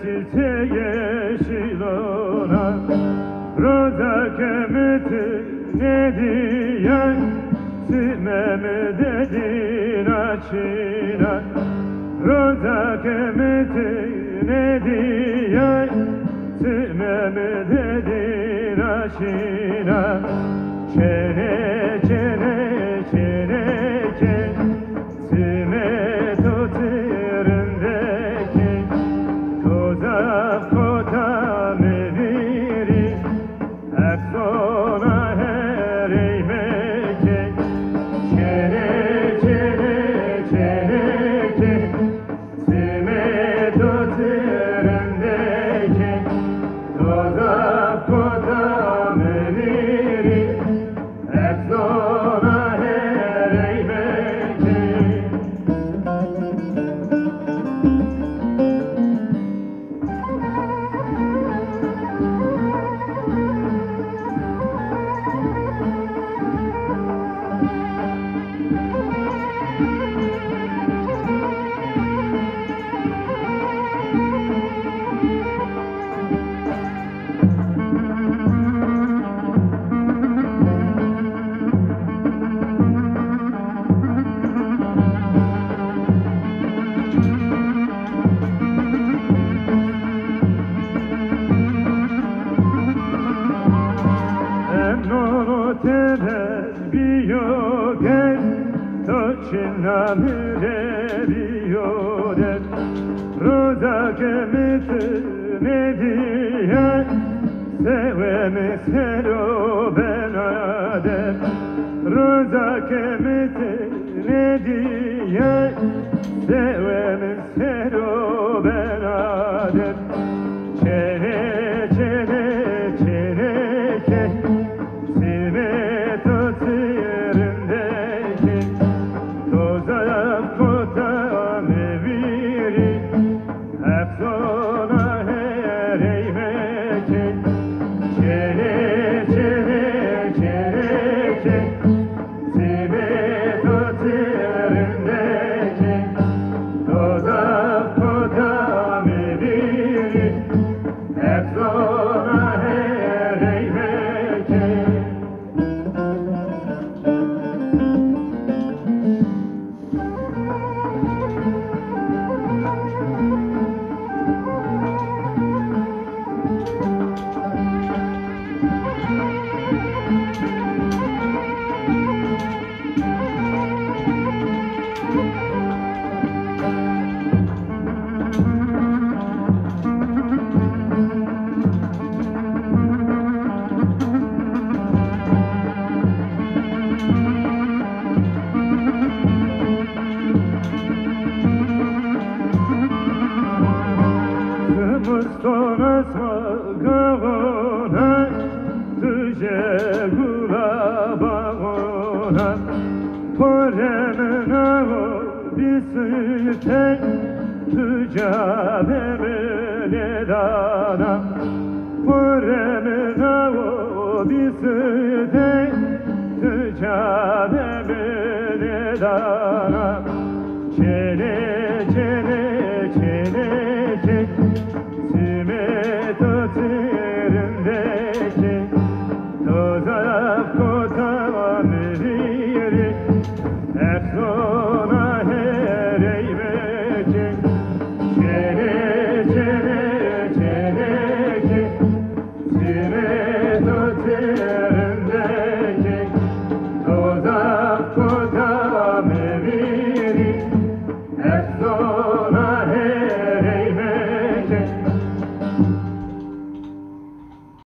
Çiçeği yeşil ona Roza kemeti ne diye Simemi dedin açına Roza kemeti ne diye Simemi dedin açına Çene çene çene çene Simet otirindeki Kozaf kota meviri Efsona her eymeke Çene çene çeneke Simet otirindeki Kozaf kota meviri Efsona her eymeke Biyodet, točina mire biyodet Roza kemeti ne diye Sevemi sero benadet Roza kemeti ne diye Sevemi sero benadet Çene çene çene çene Simet otirindeki Tozak kota meviri Efsona her eymeke Çene çene çene çene Simet otirindeki Tozak kota meviri Efsona her eymeke Mustona smagavona Tuje gula bagona Poremna o bisite Tuja bemene dana Poremna o bisite Tuja bemene dana Çene çene çene çene